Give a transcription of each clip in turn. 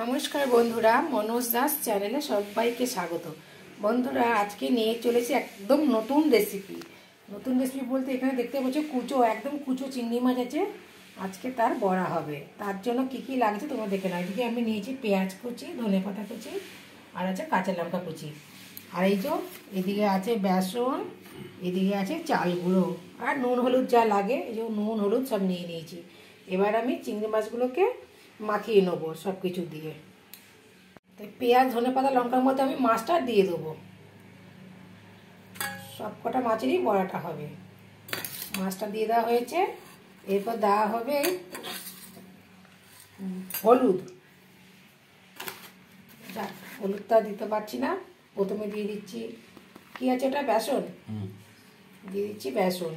নমস্কার বন্ধুরা, মনোজ দাস চ্যানেলে সবাইকে স্বাগত। বন্ধুরা, আজকে নিয়ে চলেছি একদম নতুন রেসিপি। বলতে এখানে দেখতে পাচ্ছ একদম কুচো চিংড়ি মাছ আছে। আজকে তার বড়া হবে। তার জন্য কি কি লাগছে তোমরা দেখে নাও। এদিকে আমি নিয়েছি পেঁয়াজ কুচি, ধনেপাতা কুচি, আর আছে কাঁচা লঙ্কা কুচি। আর এই যে এদিকে আছে বেসন, এদিকে আছে চাল গুঁড়ো, আর নুন হলুদ যা লাগে, এই যে নুন হলুদ সব নিয়ে নিয়েছি। এবার আমি চিংড়ি মাছগুলোকে মাখিয়ে নেবো সব কিছু দিয়ে। তাই পেঁয়াজ, ধনেপাতা, লঙ্কার মধ্যে আমি মাছটা দিয়ে দেবো। সব কটা মাছেরই বড়াটা হবে। মাছটা দিয়ে দেওয়া হয়েছে। এরপর দেওয়া হবে হলুদ। যাক, হলুদটা দিতে পারছি না, প্রথমে দিয়ে দিচ্ছি কি আছে ওটা, বেসন। দিয়ে দিচ্ছি বেসন।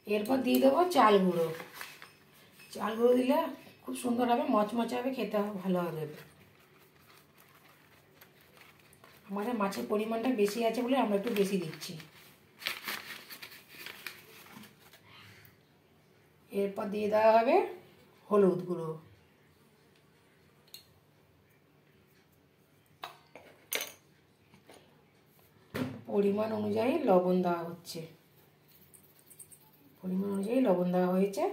এরপর দিয়ে দেবো চাল গুঁড়ো। চাল গুঁড়ো দিলে খুব সুন্দর হবে, মচমচে হবে, খেতে ভালো হবে। আমাদের মাছের পরিমাণটা বেশি আছে বলে আমরা একটু বেশি দিচ্ছি। এরপর দিয়ে দেওয়া হবে হলুদ গুঁড়ো। পরিমাণ অনুযায়ী লবণ দেওয়া হচ্ছে। পরিমাণ অনুযায়ী লবণ দেওয়া হয়েছে।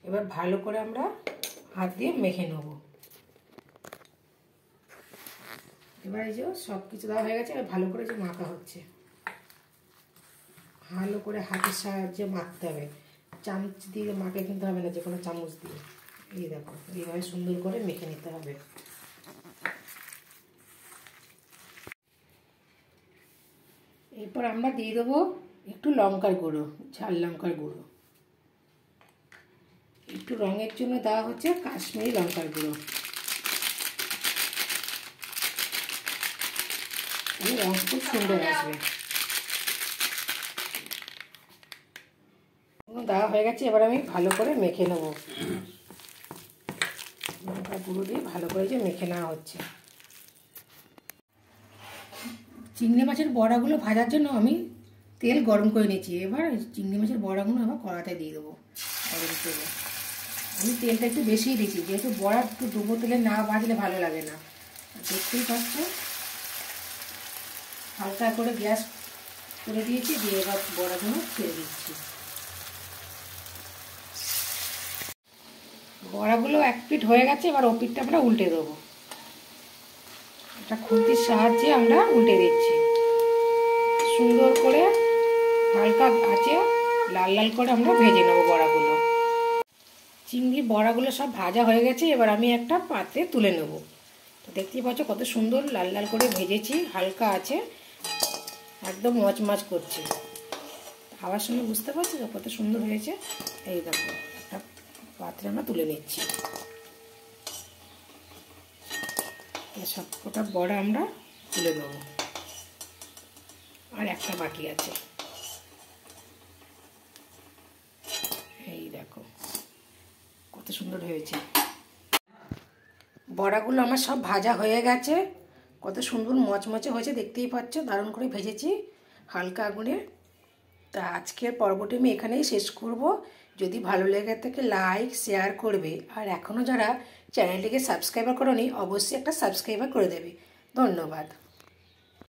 এবার ভালো করে আমরা হাত দিয়ে মেখে নেব। এবার এই যে সব কিছু দেওয়া হয়ে গেছে। এবার ভালো করে যে মাখা হচ্ছে, ভালো করে হাতের সাহায্যে মাখতে হবে। চামচ দিয়ে মাখলে কিন্তু হবে না, যে কোনো চামচ দিয়ে। এই দেখো, এইভাবে সুন্দর করে মেখে নিতে হবে। এরপর আমরা দিয়ে দেবো একটু লঙ্কার গুঁড়ো, ঝাল লঙ্কার গুঁড়ো। একটু রঙের জন্য দেওয়া হচ্ছে কাশ্মীরি লঙ্কার গুঁড়ো। এই রঙ খুব সুন্দর আসবে। দেওয়া হয়ে গেছে। এবার আমি ভালো করে মেখে নেব। লঙ্কার গুঁড়ো দিয়ে ভালো করে যে মেখে নেওয়া হচ্ছে। চিংড়ি মাছের বড়াগুলো ভাজার জন্য আমি তেল গরম করে নিয়েছি। এবার চিংড়ি মাছের বড়াগুলো আবার কড়াতে দিয়ে দেবো গরম তেলে। আমি তেলটা একটু বেশিই দিয়েছি, যেহেতু বড়া একটু ডুবো তেলে না ভাজলে ভালো লাগে না। দেখতেই পাচ্ছ, হালকা করে গ্যাস করে দিয়েছি, দিয়ে এবার বড়াগুলো ছেড়ে দিচ্ছি। বড়াগুলো এক পিঠ হয়ে গেছে। এবার ও পিঠটা আমরা উল্টে দেবো। এটা খুন্তির সাহায্যে আমরা উল্টে দিচ্ছি। সুন্দর করে হালকা আঁচে লাল লাল করে আমরা ভেজে নেবো বড়াগুলো। চিংড়ি বড়াগুলো সব ভাজা হয়ে গেছে। এবার আমি একটা পাত্রে তুলে নেব। তো দেখতেই পাচ্ছ কত সুন্দর লাল লাল করে ভেজেছি, হালকা আছে, একদম মচমচ করছে। খাওয়ার সময় বুঝতে পারছি তো কত সুন্দর হয়েছে। এই দেখো, একটা পাত্রে আমরা তুলে নিচ্ছি। সব কটা বড়া আমরা তুলে নেব। আর একটা বাকি আছে। এই দেখো কত সুন্দর হয়েছে। বড়াগুলো আমার সব ভাজা হয়ে গেছে। কত সুন্দর মচমচে হয়েছে, দেখতেই পাচ্ছ, দারুণ করে ভেজেছি হালকা আগুনে। তা আজকের পর্বটি আমি এখানেই শেষ করব। যদি ভালো লেগে থাকে লাইক শেয়ার করবে। আর এখনও যারা চ্যানেলটিকে সাবস্ক্রাইব করোনি, অবশ্যই একটা সাবস্ক্রাইব করে দেবে। ধন্যবাদ।